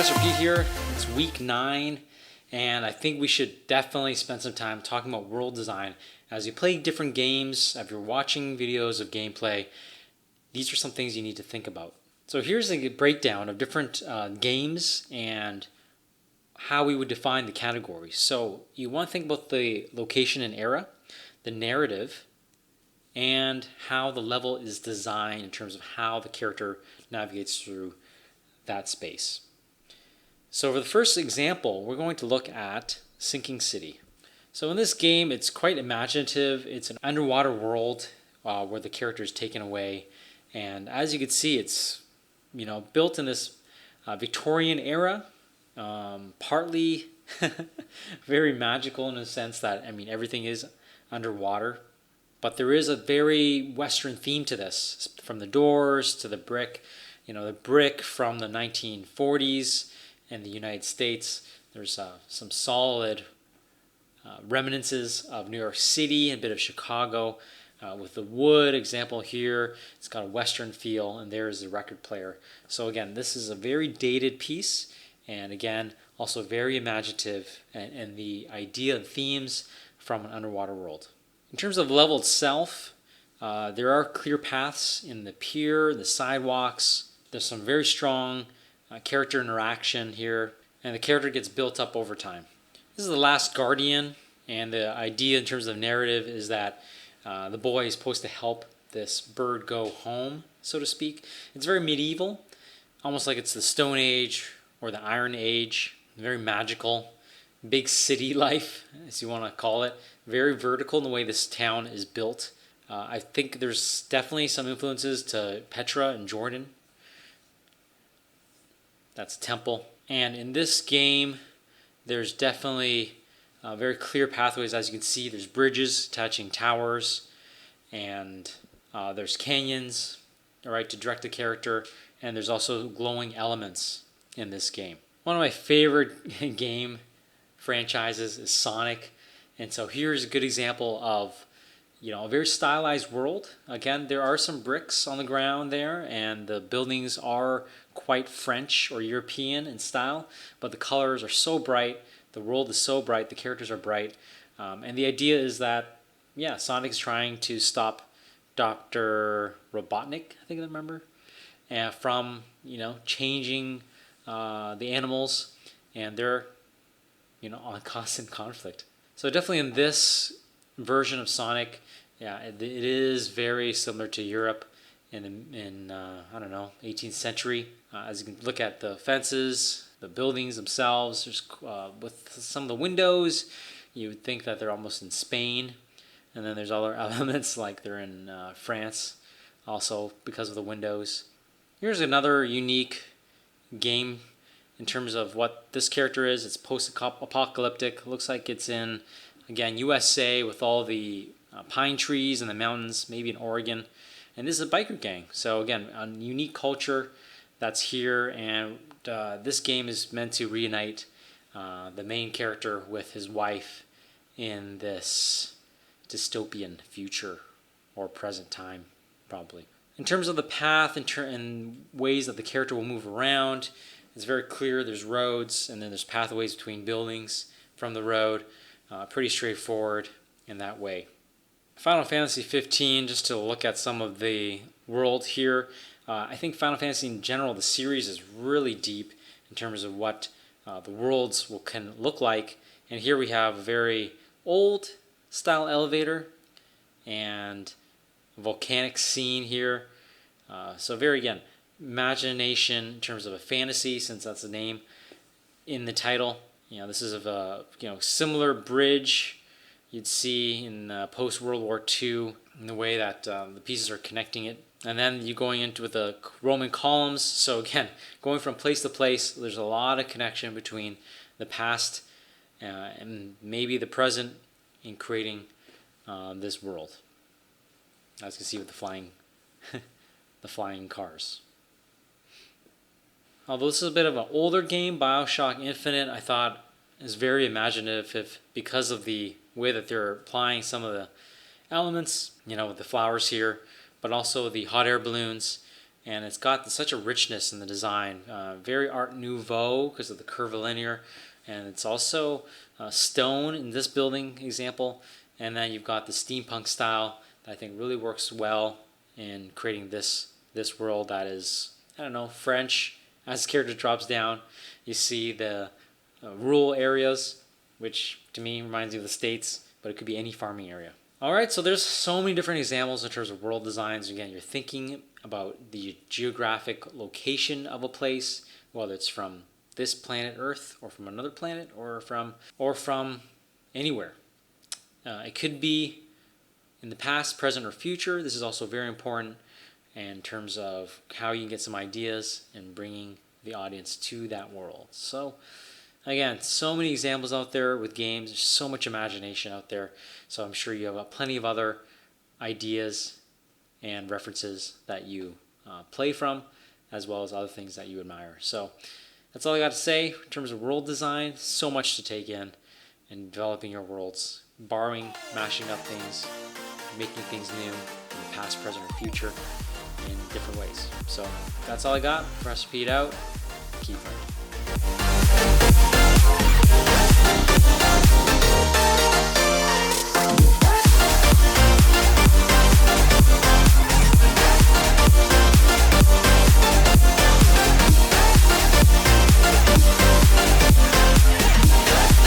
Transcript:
Professor Pete here. It's week 9, and I think we should definitely spend some time talking about world design. As you play different games, if you're watching videos of gameplay, these are some things you need to think about. So here's a breakdown of different games and how we would define the categories. So you want to think about the location and era, the narrative, and how the level is designed in terms of how the character navigates through that space. So for the first example, we're going to look at Sinking City. So in this game, it's quite imaginative. It's an underwater world where the character is taken away. And as you can see, it's built in this Victorian era, partly very magical in a sense that, everything is underwater. But there is a very Western theme to this, from the doors to the brick. The brick from the 1940s in the United States. There's some solid reminiscences of New York City, a bit of Chicago. With the wood example here, it's got a Western feel, and there's the record player. So again, this is a very dated piece, and again, also very imaginative, and the idea and themes from an underwater world. In terms of the level itself, there are clear paths in the pier, the sidewalks. There's some very strong character interaction here, and the character gets built up over time. This is The Last Guardian, and the idea in terms of narrative is that the boy is supposed to help this bird go home, so to speak. It's very medieval, almost like it's the Stone Age or the Iron Age, very magical, big city life, as you want to call it. Very vertical in the way this town is built. I think there's definitely some influences to Petra and Jordan. That's a temple. And in this game, there's definitely very clear pathways. As you can see, there's bridges touching towers, and there's canyons, all right, to direct the character, and there's also glowing elements in this game. One of my favorite game franchises is Sonic, and so here's a good example of a very stylized world. Again, there are some bricks on the ground there, and the buildings are quite French or European in style, but the colors are so bright, the world is so bright, the characters are bright, and the idea is that, Sonic is trying to stop Dr. Robotnik, I think I remember, from, changing the animals, and they're, on constant conflict. So definitely in this version of Sonic, it is very similar to Europe in 18th century. As you can look at the fences, the buildings themselves, there's with some of the windows, you would think that they're almost in Spain, and then there's other elements like they're in France, also because of the windows. Here's another unique game in terms of what this character is. It's post-apocalyptic. Looks like it's in, again, USA with all the pine trees and the mountains, maybe in Oregon. And this is a biker gang. So again, a unique culture that's here, and this game is meant to reunite the main character with his wife in this dystopian future or present time, probably. In terms of the path and ways that the character will move around, it's very clear. There's roads, and then there's pathways between buildings from the road. Pretty straightforward in that way. Final Fantasy 15, just to look at some of the world here. I think Final Fantasy in general, the series is really deep in terms of what the worlds can look like. And here we have a very old style elevator and a volcanic scene here. So very, again, imagination in terms of a fantasy, since that's the name in the title. This is of a similar bridge you'd see in post-World War II, in the way that the pieces are connecting it. And then you going into with the Roman columns. So again, going from place to place, there's a lot of connection between the past and maybe the present in creating this world. As you can see with the flying, the flying cars. Although this is a bit of an older game, BioShock Infinite, I thought is very imaginative because of the way that they're applying some of the elements, with the flowers here, but also the hot air balloons and it's got such a richness in the design, very Art Nouveau because of the curvilinear, and it's also stone in this building example, and then you've got the steampunk style that I think really works well in creating this world that is, I don't know, French. As the character drops down, you see the rural areas, which to me reminds me of the States, but it could be any farming area. All right, so there's so many different examples in terms of world designs. Again, you're thinking about the geographic location of a place, whether it's from this planet Earth or from another planet or from anywhere. It could be in the past, present, or future. This is also very important in terms of how you can get some ideas and bringing the audience to that world. So again, so many examples out there with games. There's so much imagination out there. So I'm sure you have plenty of other ideas and references that you play from, as well as other things that you admire. So that's all I got to say in terms of world design. So much to take in developing your worlds, borrowing, mashing up things, making things new in the past, present, or future in different ways. So that's all I got. Press repeat out. Keep learning.